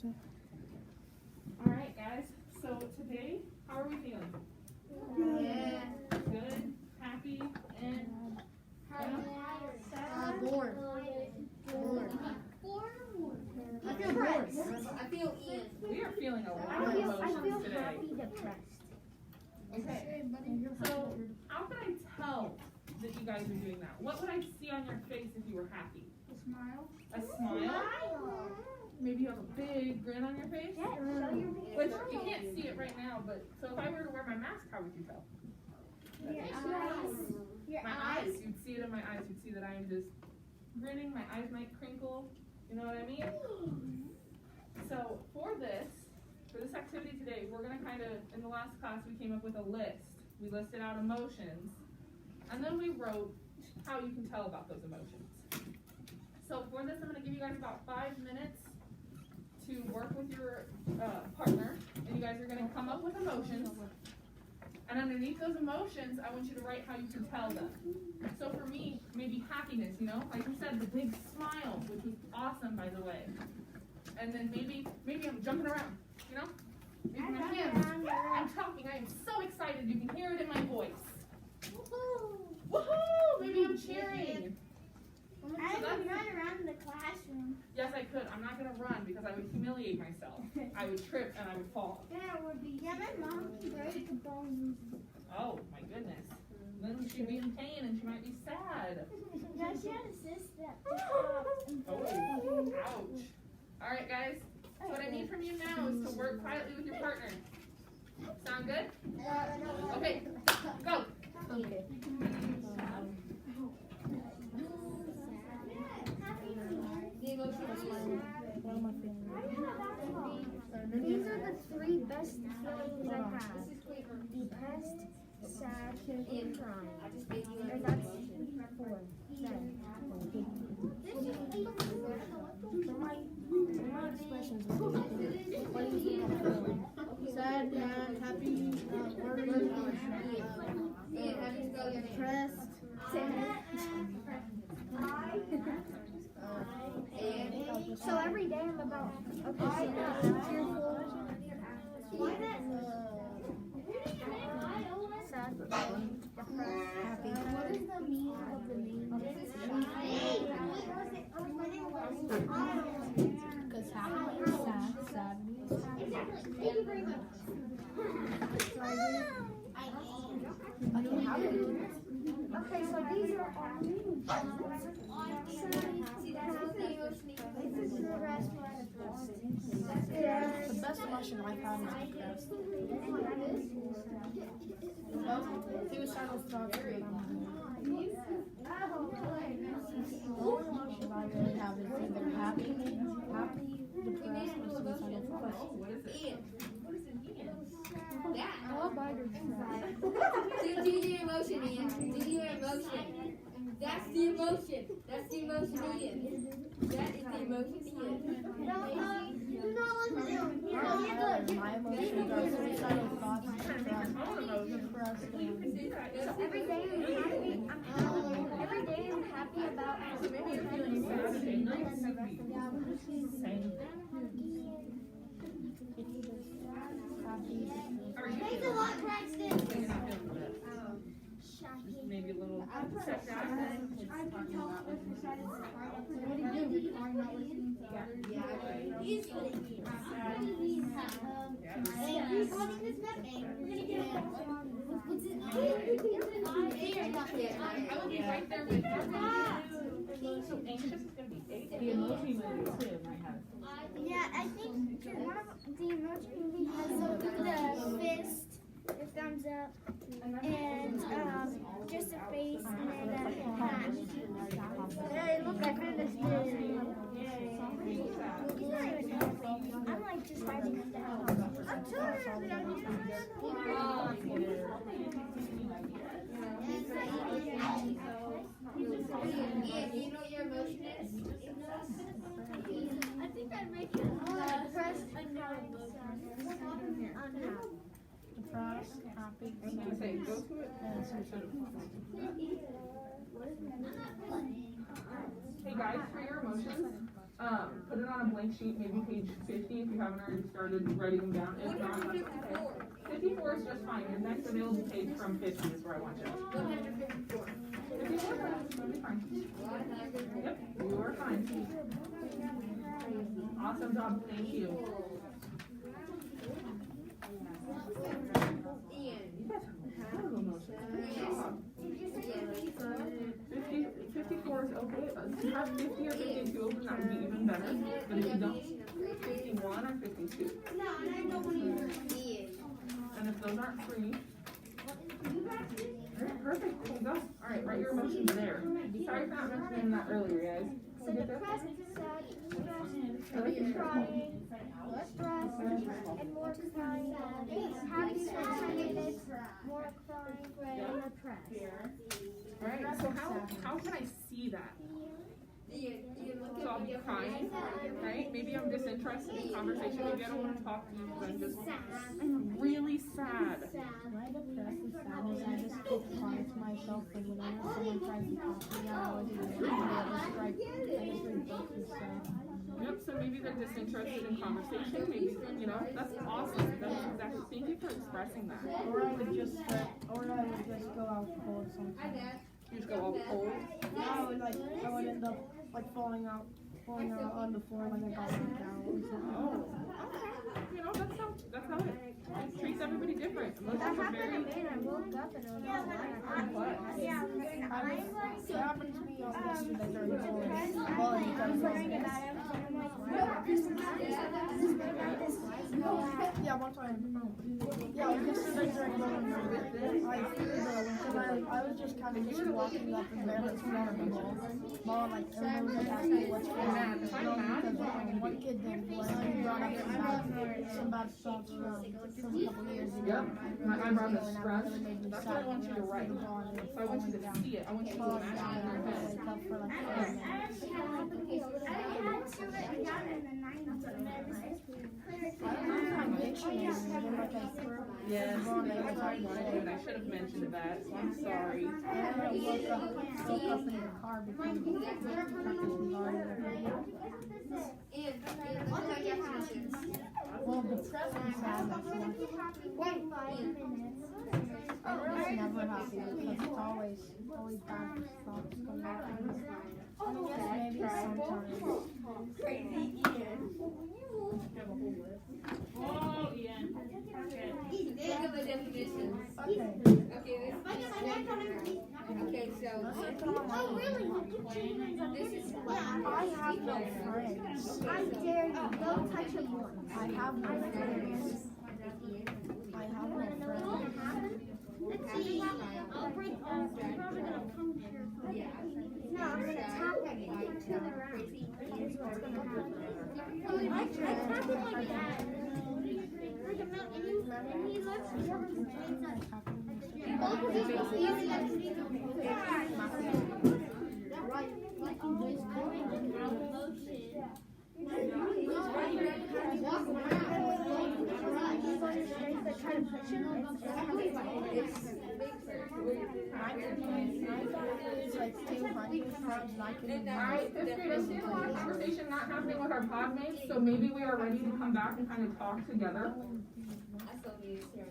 All right, guys. So today, how are we feeling? Yeah. Good, happy, and Bored. I feel bored. I feel Ian. we are feeling a lot of emotions today. depressed. Okay. So how could I tell that you guys are doing that? What would I see on your face if you were happy? A smile? Maybe you have a big grin on your face? Which you can't see it right now, but so if I were to wear my mask, how would you tell? My eyes, you'd see it in my eyes. You'd see that I am just grinning. My eyes might crinkle. You know what I mean? So for this activity today, we're gonna kind of, in the last class, we came up with a list. We listed out emotions, and then we wrote how you can tell about those emotions. So for this, I'm gonna give you guys about 5 minutes to work with your partner, and you guys are gonna come up with emotions. And underneath those emotions, I want you to write how you can tell them. So for me, maybe happiness, you know? Like you said, the big smile, which was awesome, by the way. And then maybe I'm jumping around, you know? Maybe my hands, I'm talking, I am so excited, you can hear it in my voice. Woohoo! Maybe I'm cheering. I would run around the classroom. Yes, I could. I'm not gonna run because I would humiliate myself. I would trip and I would fall. Yeah, my mom can break a bone. Oh, my goodness. Then she'd be in pain and she might be sad. Yeah, she had a sister. Oh, ouch. All right, guys. So what I need from you now is to work quietly with your partner. Sound good? Okay, go. Okay. These are the 3 best feelings I have. Depressed, sad, and crying. Or that's 4. For my expressions, what do you think I'm feeling? Sad, mad, happy, worried, depressed. So every day I'm about, okay, so I'm cheerful, sad, depressed, happy. What is the meaning of the name? Because happy, sad. Thank you very much. I don't have it. Okay, so these are all meanings. The best emotion I've had is depressed. Suicidal thoughts. The only emotion I really have is either happy, depressed, or suicidal thoughts. What is it? I love biters. Do your emotion, Ian. Do your emotion. That's the emotion. That's the emotion, Ian. That is the emotion, Ian. My emotions are suicidal thoughts, depressed, Every day I'm happy. Every day I'm happy about. So maybe you're feeling sad today. Nice. Same. Are you Thanks a feeling lot, good? Braxton. So you're not feeling good. Just maybe a little sad. I will be right there with you. So anxious is going to be 8. The emoji movie too might have. Yeah, I think one of the emoji movie has the fist, the thumbs up, and just a face, and then a hat. Hey, look, I finished it. I'm like just rising up the house. I'm too early. Ian, do you know what your emotion is? I think I'd make it depressed and depressed, happy, I was going to say, go to it. and suicidal. Hey guys, for your emotions, put it on a blank sheet, maybe page 50 if you haven't already started writing them down. If not, that's okay. 54 is just fine. Your next available page from 50 is where I want you. 154. 54 is going to be fine. Yep, you are fine. Awesome job. Thank you. Ian. You guys have incredible motion. Good job. 54 is okay. If you have 50 or 52 open, that would be even better. But if you don't, 51 or 52. And if those aren't free, alright, perfect. There you go. Alright, write your emotions there. Sorry for not mentioning that earlier, guys. So Can we get there? depressed, sad, I like your shirt. crying, stressed, and more crying. Happy for 10 minutes, more crying, and depressed. Alright, so how can I see that? Ian, look So I'll be crying, right? Maybe I'm disinterested in conversation. Maybe I don't want to talk to you because I'm really sad. My depressed and sadness, I just keep quiet to myself, and whenever someone tries to talk to me, I always just read books and stuff. Yep, so maybe they're disinterested in conversation. Maybe, you know, that's awesome. That's exactly, thank you for expressing that. Or I would just go out cold sometimes. You just go all cold. I would end up like falling out on the floor like I got knocked out or something. Oh, okay. You know, that's how it treats everybody different. Emotions are very I woke up and I was complex. It happened to me yesterday during school. Well, yeah, one time. Yeah, yesterday during I was just kind of just walking up and there was one of the ball, like everyone was asking me what's going on. Because one kid didn't play. He brought up some bad stuff from a couple years ago. Yep, my eyebrows are scrunched. That's what I want you to write. So I want you to see it. I want you to imagine it in your head. Yes, I should have mentioned that. I'm sorry. I woke up in the car because the practice was already Ian, what's my definitions? well, depressed and sadness. I'm really never happy because it's always bad thoughts coming out. I guess maybe sometimes. Crazy Ian. Oh, Ian. Think of a definition. Okay. Okay, so this is I have no friends. I dare you, go touch a board. I have no friends. I have no friends. Let's see. I'll break I'm probably gonna puncture. No, I'm gonna tap it to the ground. Here's what's gonna happen. I tap it like that. Like a mountain, and he looks the other Alright, fifth grade, I see a lot of conversation not happening with our pod mates, so maybe we are ready to come back and kind of talk together. I still need to share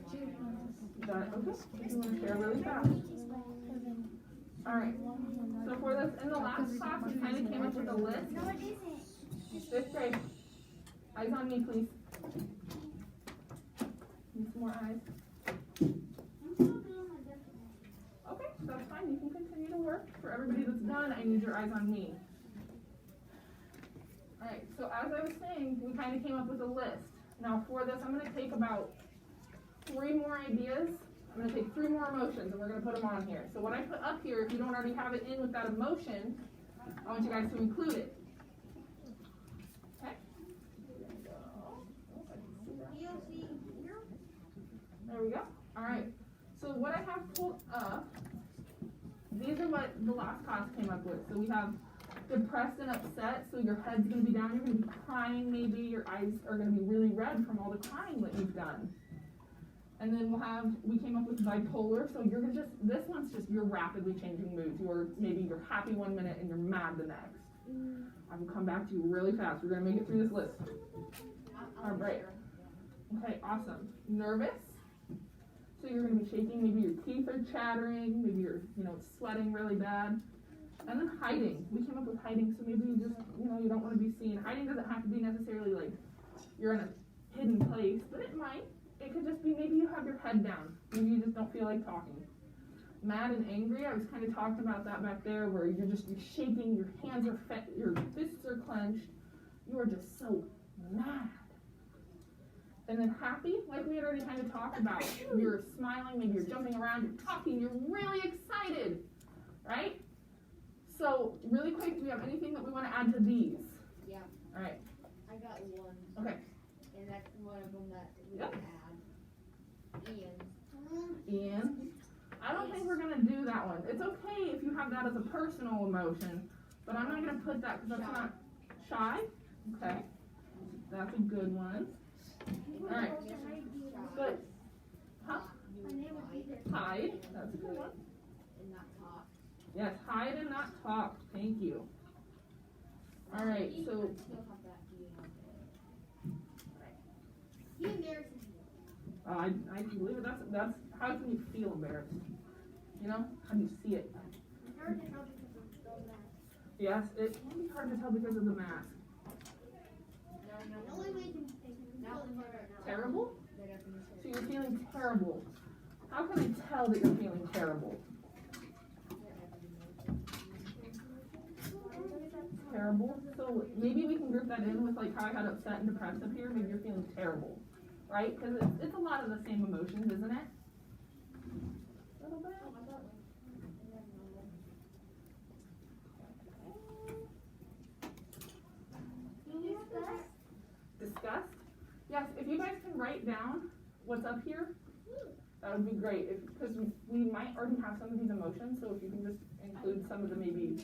Is that okay? You want to share really fast? Alright, so for this, in the last class, we kind of came up with a list. No, it isn't. Fifth grade, eyes on me, please. Need some more eyes. Okay, that's fine, you can continue to work. For everybody that's done, I need your eyes on me. Alright, so as I was saying, we kind of came up with a list. Now for this, I'm going to take about 3 more ideas. I'm going to take 3 more emotions, and we're going to put them on here. So what I put up here, if you don't already have it in with that emotion, I want you guys to include it. Okay? There we go. Alright, so what I have pulled up, these are what the last class came up with. So we have depressed and upset, so your head's going to be down, you're going to be crying maybe, your eyes are going to be really red from all the crying that you've done. And then we came up with bipolar, so you're going to this one's just your rapidly changing moods. Maybe you're happy one minute and you're mad the next. I will come back to you really fast. We're going to make it through this list. Our break. Okay, awesome. Nervous? So you're gonna be shaking, maybe your teeth are chattering, maybe you're, sweating really bad. And then hiding. We came up with hiding, so maybe you just, you don't want to be seen. Hiding doesn't have to be necessarily like you're in a hidden place, but it might. It could just be maybe you have your head down. Maybe you just don't feel like talking. Mad and angry, I was kind of talking about that back there, where you're shaking, your hands are your fists are clenched, you are just so mad. And then happy, like we had already kind of talked about, you're smiling, maybe you're jumping around, you're talking, you're really excited, right? So really quick, do we have anything that we want to add to these? Yeah. All right. I got one. Okay. And that's one of them that we Yep. add. Ian. I don't think we're gonna do that one. It's okay if you have that as a personal emotion, but I'm not gonna put that because that's not shy. Okay. That's a good one. All right. Good. Huh? Hide. That's a good one. And not talk. Yes, hide and not talk. Thank you. All right. So. Still have that being I can believe it. That's how can you feel embarrassed? How do you see it? Yes, it can be hard to tell because of the mask. Terrible? So you're feeling terrible. How can I tell that you're feeling terrible? Terrible. So maybe we can group that in with like how I got upset and depressed up here. Maybe you're feeling terrible, right? Because it's a lot of the same emotions, isn't it? A little bit. Disgust? Yes, if you guys can write down what's up here, that would be great. Because we might already have some of these emotions, so if you can just include some of the maybe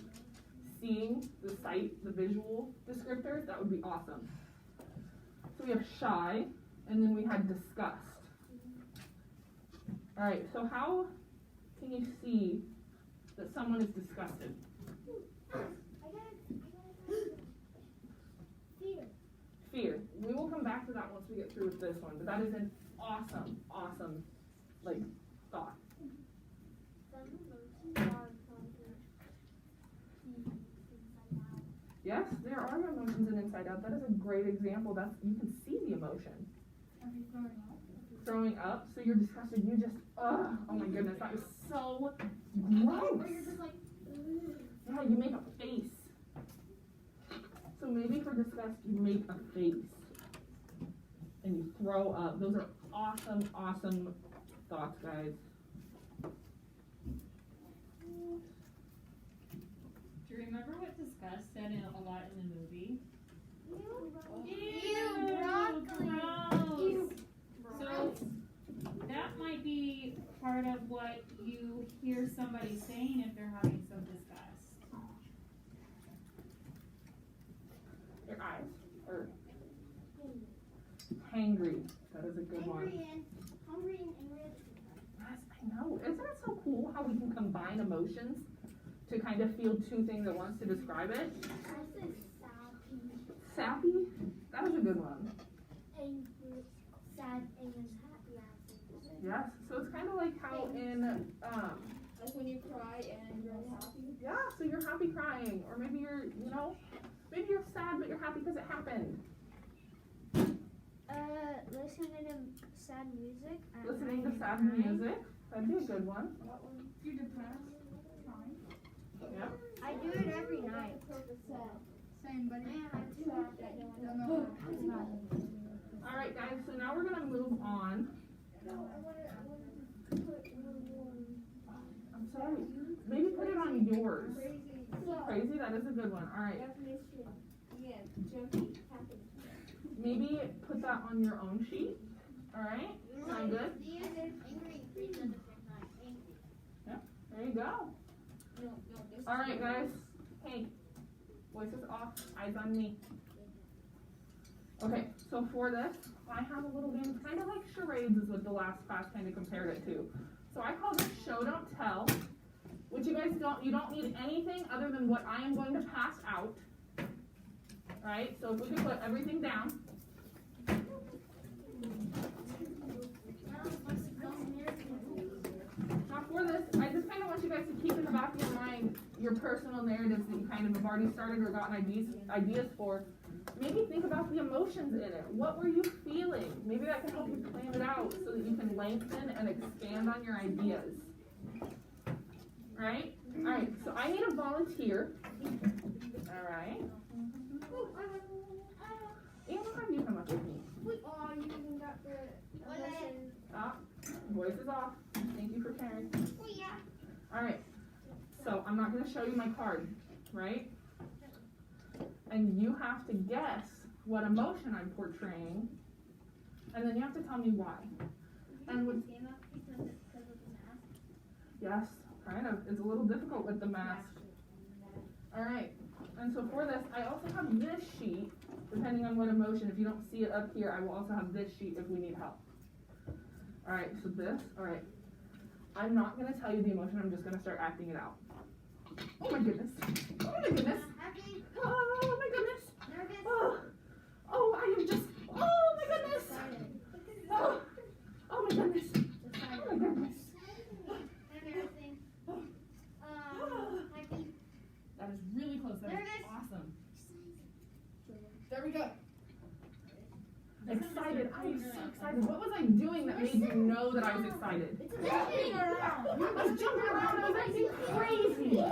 seeing, the sight, the visual descriptors, that would be awesome. So we have shy, and then we had disgust. All right, so how can you see that someone is disgusted? Fear. We will come back to that once we get through with this one, but that is an awesome, awesome, thought. Yes, there are emotions in Inside Out. That is a great example. You can see the emotion. Throwing up, so you're disgusted. You just, oh my goodness, that was so gross. Yeah, you make a face. So maybe for disgust, you make a face. And you throw up. Those are awesome, awesome thoughts, guys. Do you remember what disgust said a lot in the movie? Ew, broccoli. Gross. So that might be part of what you hear somebody saying if they're having some disgust. Your eyes are hangry. That is a good one. Hungry and angry at the same time. Yes, I know. Isn't it so cool how we can combine emotions to kind of feel two things at once to describe it? I said sappy. Sappy? That was a good one. Angry, sad, and happy. Yes. So it's kind of like how in Like when you cry and you're happy. yeah. So you're happy crying, or maybe you're maybe you're sad but you're happy because it happened. Listening to sad music. Listening to sad music. That'd be a good one. You depressed? Yeah. I do it every night. Same, buddy. All right, guys. So now we're gonna move on. I'm sorry. Maybe put it on yours. Crazy. That is a good one. All right. Yeah, jumpy, happy. Maybe put that on your own sheet. All right. Sound good? There you go. All right, guys. Hey, voices off, eyes on me. Okay, so for this, I have a little game, kind of like charades is what the last class kind of compared it to. So I called it Show Don't Tell, which you don't need anything other than what I am going to pass out. All right, so if we could put everything down. your personal narratives that you kind of have already started or gotten ideas for, maybe think about the emotions in it. What were you feeling? Maybe that can help you plan it out so that you can lengthen and expand on your ideas. Right? Alright, so I need a volunteer. Alright. And we'll have you come up with me. Oh, you even got the emotion. Ah, voice is off. Thank you for caring. Oh, yeah. Alright, so I'm not going to show you my card, right? And you have to guess what emotion I'm portraying, and then you have to tell me why. And with, yes, kind of. It's a little difficult with the mask. Alright, and so for this, I also have this sheet, depending on what emotion. If you don't see it up here, I will also have this sheet if we need help. Alright, so this, alright. I'm not going to tell you the emotion, I'm just going to start acting it out. Oh my goodness. Oh my goodness. Happy, Oh my goodness. nervous, Oh, I am just, oh my goodness. Oh, oh my goodness. Oh my goodness. embarrassing. Happy, That is really close. That is Nervous. awesome. There we go. Excited. I am so excited. What was I doing that made you know that I was excited? jumping around. I was jumping around. I was acting crazy.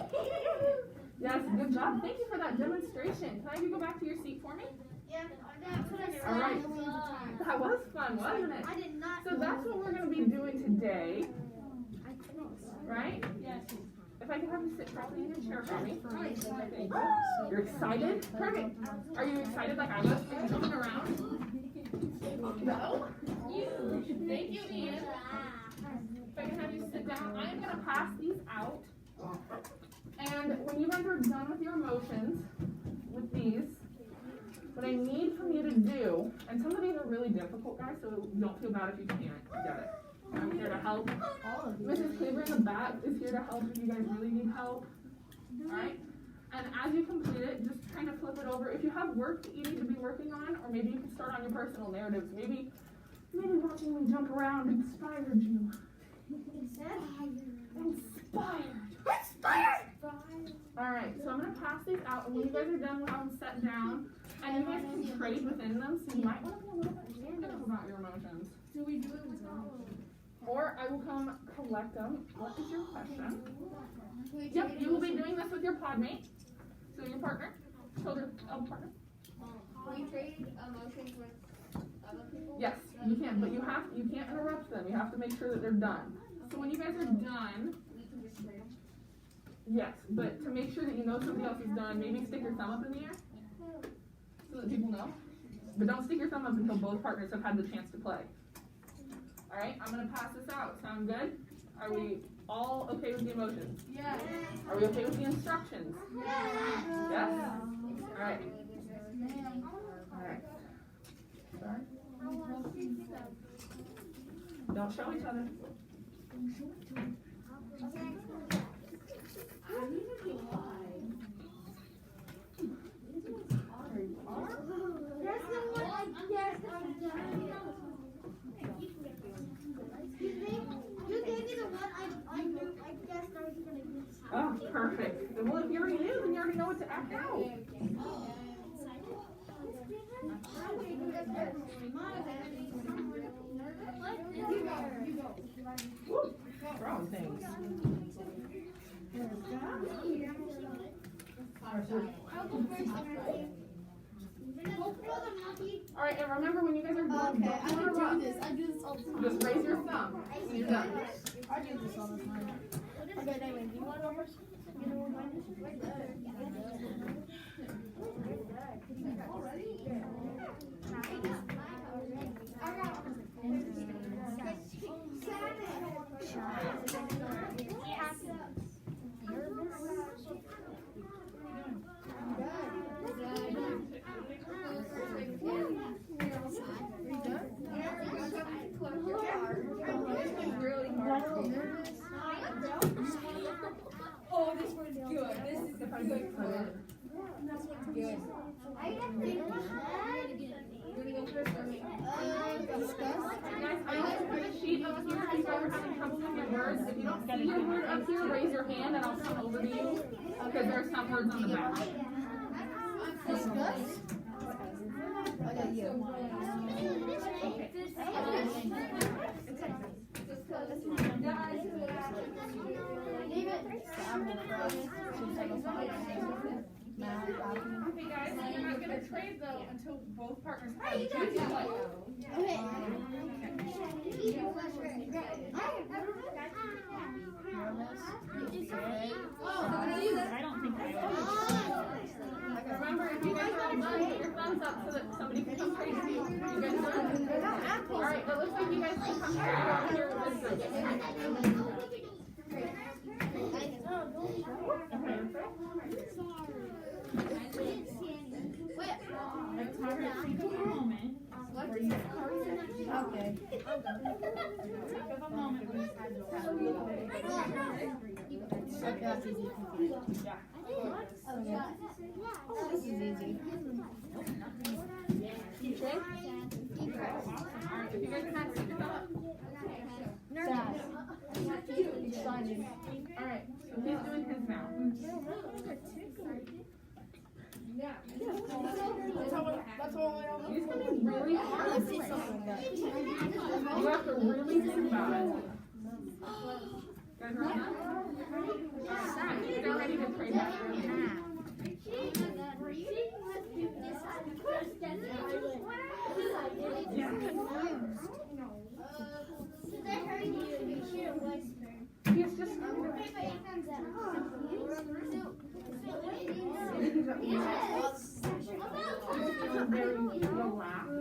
Yes, good job. Thank you for that demonstration. Can I have you go back to your seat for me? Yeah, that's what I said. All right. That was fun, wasn't it? I did not. So that's what we're going to be doing today, right? Yes. If I could have you sit properly in your chair for me. Thank you. You're excited? Perfect. Are you excited like I was? Are you jumping around? No? Thank you, Ian. If I can have you sit down, I'm going to pass these out. And when you guys are done with your emotions, with these, what I need from you to do, and some of these are really difficult, guys, so don't feel bad if you can't get it. I'm here to help. Mrs. Cleaver in the back is here to help if you guys really need help. Alright? And as you complete it, just kind of flip it over. If you have work that you need to be working on, or maybe you can start on your personal narratives. Maybe watching me jump around inspired you. Inspired. Alright, so I'm going to pass these out, and when you guys are done, we'll have them set down. And you guys can trade within them, so you might want to be a little bit creative about your emotions. Do we do it with Or I will come collect them. What is your question? Yep, you will be doing this with your podmate. So your partner, children, partner. Can we trade emotions with other people? Yes, you can, but you can't interrupt them. You have to make sure that they're done. So when you guys are done, We can just trade them. yes, but to make sure that you know somebody else is done, maybe stick your thumb up in the air so that people know. But don't stick your thumb up until both partners have had the chance to play. All right, I'm gonna pass this out. Sound good? Are we all okay with the emotions? Yeah. Are we okay with the instructions? Yes? All right. All right. Sorry. Don't show each other. That's the one I guessed I'm done. You gave me the one I knew, I guessed I was gonna use. Oh, perfect. Well, if you already knew, then you already know what to act out. Woo, throwing things. I'll go first. All right, and remember when you guys are done, Okay, I don't can do interrupt. this. I do this all the time. Just raise your thumb when you're done. I do this all the time. Okay, Damon, do you want to go first? Oh, this one's good. This is If I good. just put it. Good. You wanna go first or me? Guys, I also put a sheet up here if you guys are having trouble with your words. If you don't see your word up here, raise your hand and I'll come over to you. Because there's some words on the back. Discuss? Okay, you. Okay guys, we're not gonna trade though until both partners have Okay. I don't think I would. Remember, if you guys want to put your thumbs up so that somebody can come trade with you. You guys done? Alright, it looks like you guys can come here with this group. Let's have her think of a moment. Okay. Think of a moment when you had your Okay, that's easy. Yeah. This is easy. Alright, if you guys can stick it up. Sad. Excited. Alright, so he's doing his now. That's all I know. These can be really hard. Let's see something like that. You have to really think about it. Guys, ready? Alright, get ready to trade that. He's just very relaxed.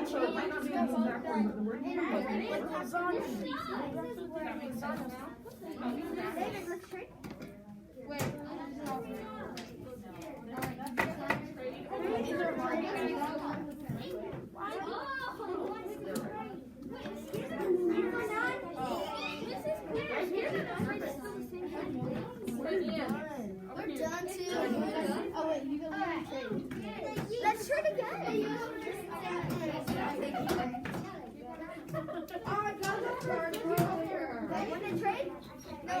So it might not be the exact word, but the word you're looking for. That makes sense. We're done too. Oh wait, you go trade. Let's trade again. Oh, I got the card. Want to trade? No.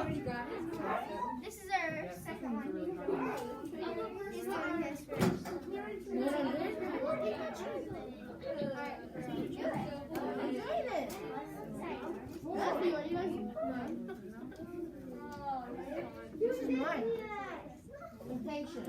This is our second one. He's doing his first. This is mine. Impatient.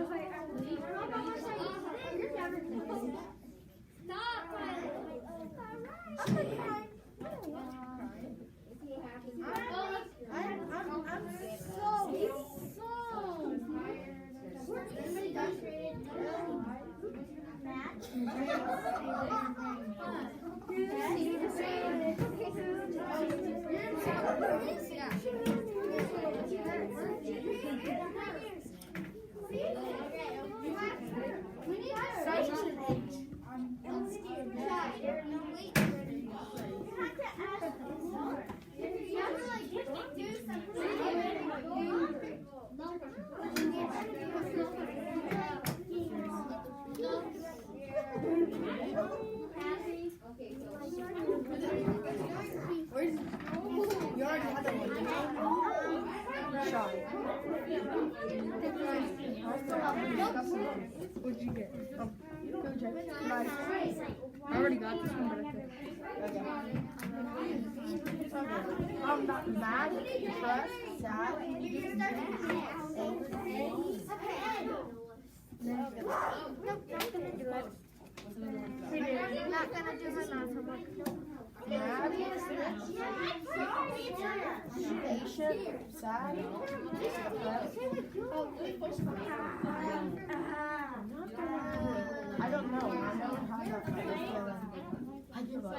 You already had that one. Shot. What'd you get? Oh, go check. Bye. I already got this one, but I could. Okay. I'm not mad, depressed, sad, angry. I'm not gonna do my math homework. Mad, patient, sad, depressed. I don't know. I never had that kind of feeling. I give up. I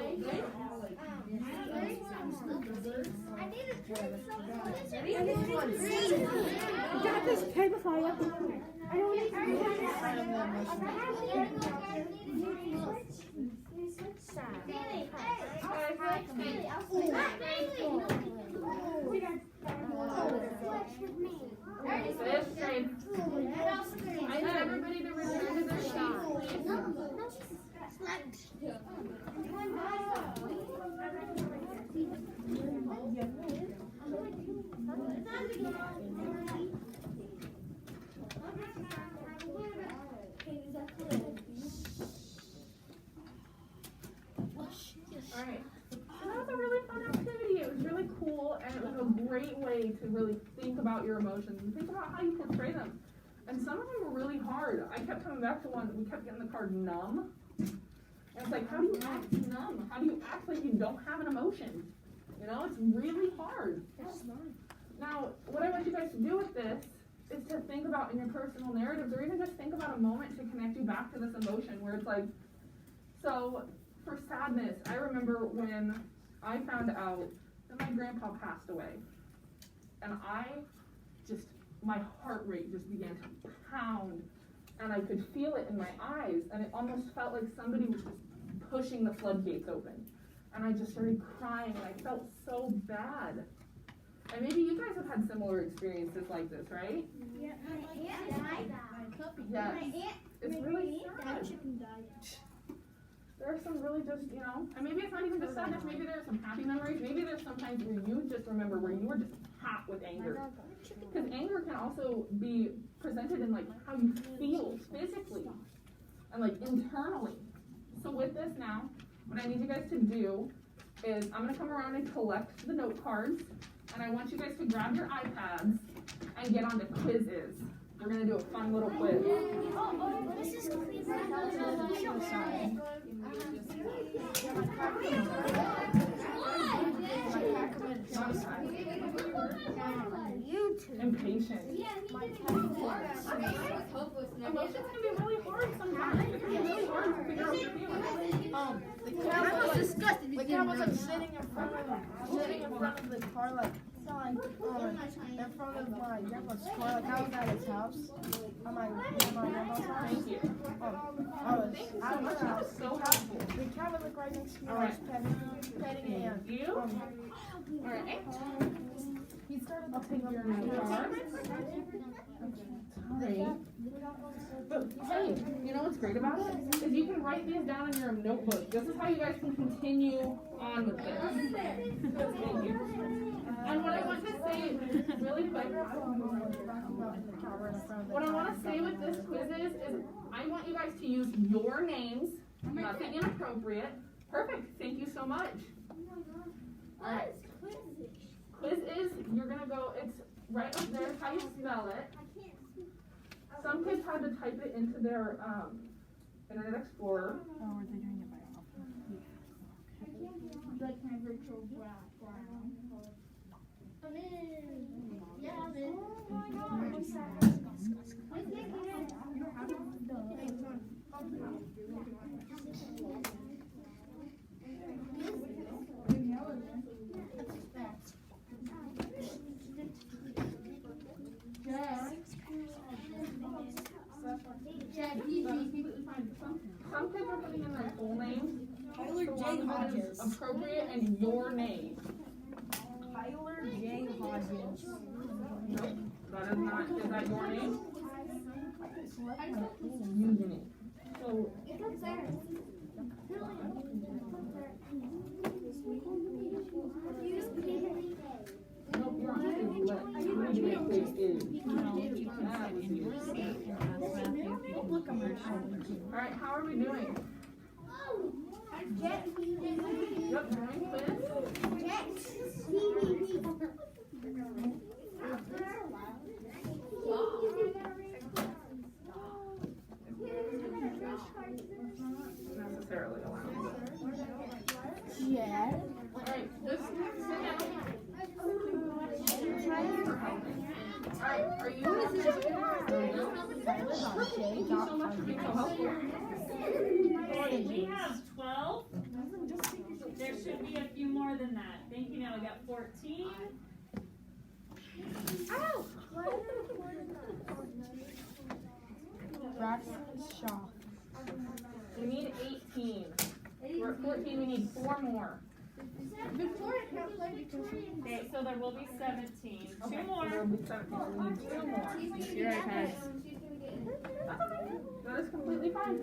need a drink. Got this paper for you. I don't need This trade. I need everybody to return to their seats. Alright, so that was a really fun activity. It was really cool, and it was a great way to really think about your emotions and think about how you portray them. And some of them were really hard. I kept coming back to one, we kept getting the card numb. And it's like, how do you act numb? How do you act like you don't have an emotion? You know, it's really hard. Now, what I want you guys to do with this is to think about in your personal narratives, or even just think about a moment to connect you back to this emotion where it's like, so for sadness, I remember when I found out that my grandpa passed away. And my heart rate just began to pound, and I could feel it in my eyes, and it almost felt like somebody was just pushing the floodgates open. And I just started crying, and I felt so bad. And maybe you guys have had similar experiences like this, right? Yeah, my aunt died. Yes. It's really sad. There are some really just, you know, and maybe it's not even just sadness, maybe there are some happy memories, maybe there's some times where you just remember where you were just hot with anger. Because anger can also be presented in like how you feel physically and like internally. So with this now, what I need you guys to do is I'm gonna come around and collect the note cards, and I want you guys to grab your iPads and get on to quizzes. We're gonna do a fun little quiz. This is Impatient. Emotions can be really hard sometimes. It can be really hard to figure out your feelings. The cat was like sitting in front of the car, like in front of my grandpa's car, like I was at his house. I'm like my grandma's house. Thank you. Thank you so much. That was so helpful. The cat was like right next to me. I was petting it. Thank you. Alright. I'll take your note card. Sorry. But hey, you know what's great about it? Is you can write these down in your notebook. This is how you guys can continue on with this. Thank you. And what I want to say really quick, what I want to say with this quiz is I want you guys to use your names, nothing inappropriate. Perfect, thank you so much. Alright. Quiz is, you're gonna go, it's right up there, how you spell it. Some kids had to type it into their Internet Explorer. Oh, were they doing it by alphabet? like my virtual background. Some kids are putting in their full name. Tyler The J. one that is Hodges. appropriate and your name. Tyler J. Hodges. Nope, that is not, is that your name? Username. So, nope, you're on username is. That was you. Alright, how are we doing? Yep, doing quiz. Necessarily allowed. Yeah. Alright, just sit down. Alright, are you? Thank you so much for being so helpful. Okay, we have 12. There should be a few more than that. Thank you. Now we got 14. Shaw. We need 18. We're at 14, we need 4 more. Okay, so there will be 17. Okay, Two more. so there'll be 17, we need 2 more. You're right, guys. That's okay. That is completely fine.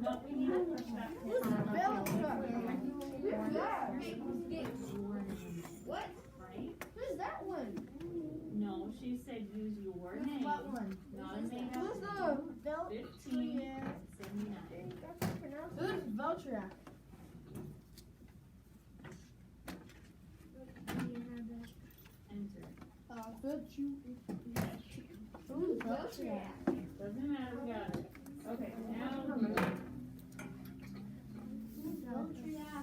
No, we need to push that. What? Right? Who's that one? No, she said use your name, What one? not a made up Who's name. the Vel? 1579. Who's Veltrak? Enter. Who's Veltrak? Doesn't matter, we got it. Okay, now.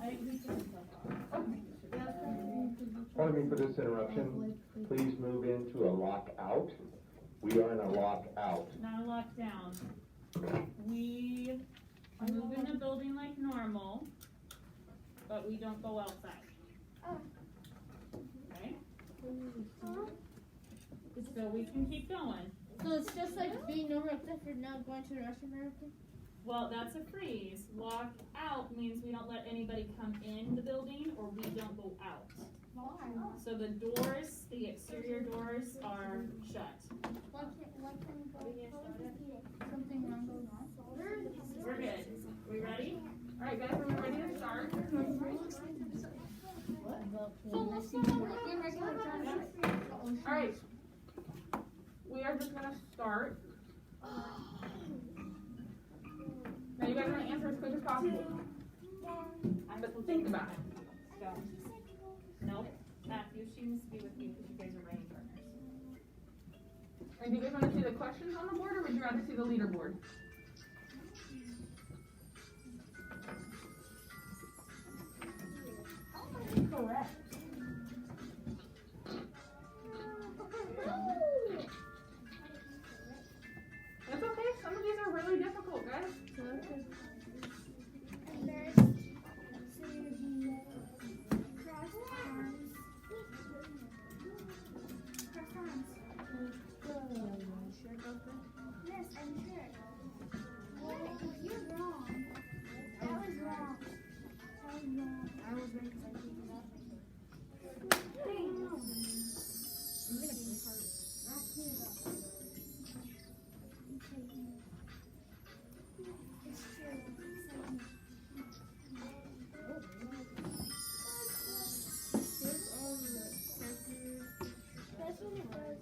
I think we took stuff off. Pardon me for this interruption. Please move into a lockout. We are in a lockout. Not a lockdown. We move in the building like normal, but we don't go outside. Okay? So we can keep going. So it's just like being normal except for not going to the restroom or anything? Well, that's a freeze. Lock out means we don't let anybody come in the building or we don't go out. So the doors, the exterior doors are shut. Something wrong goes on? We're good. We ready? Alright guys, are we ready to start? Alright. We are just gonna start. Now you guys are gonna answer as quick as possible. But think about it. Go. Nope. Matthew, she needs to be with you because you guys are writing partners. And do you guys wanna see the questions on the board or would you rather see the leaderboard? Correct. That's okay, some of these are really difficult, guys. Yes, I'm sure. You're wrong. I was wrong. I was right because I figured it out. It's true. That's what it was.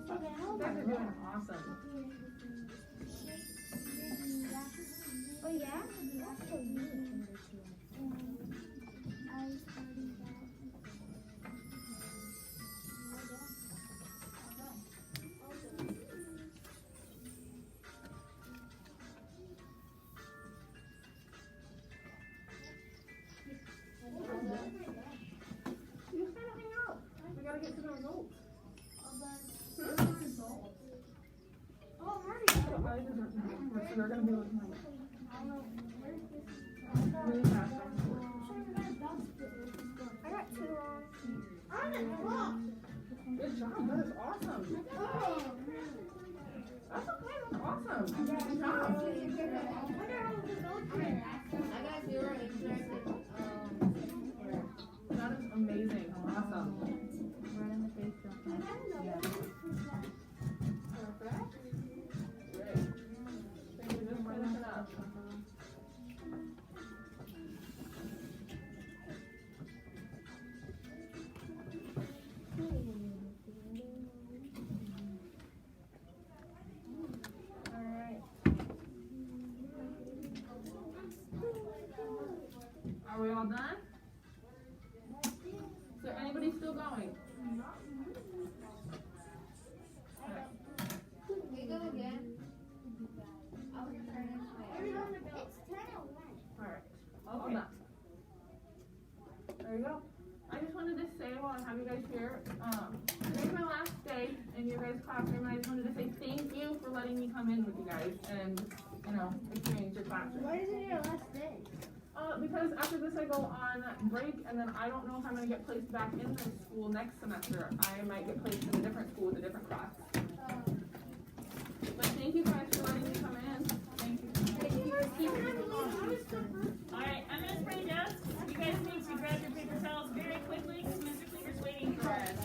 You guys are doing awesome. Oh yeah? That's so neat. I was starting that. You just gotta hang out. We gotta get to the results. Oh, Marty. So they're gonna be looking like really fast. I got two wrong. I got wrong. Good job, that is awesome. Oh. That's okay, that's awesome. Good job. I got 0 interactive. That is amazing, awesome. Perfect. Great. Thank you just for finishing up. Alright. Are we all done? Is there anybody still going? We go again. I'll return it. It's 10:01. Alright, all done. There you go. I just wanted to say while I have you guys here, today's my last day in your guys' classroom, and I just wanted to say thank you for letting me come in with you guys and, you know, experience your classroom. Why is it your last day? Because after this I go on break, and then I don't know if I'm gonna get placed back in this school next semester. I might get placed in a different school with a different class. But thank you guys for letting me come in. Thank you. Alright, I'm gonna spray dust. You guys need to grab your paper towels very quickly because Mr. Cleaver's waiting for us.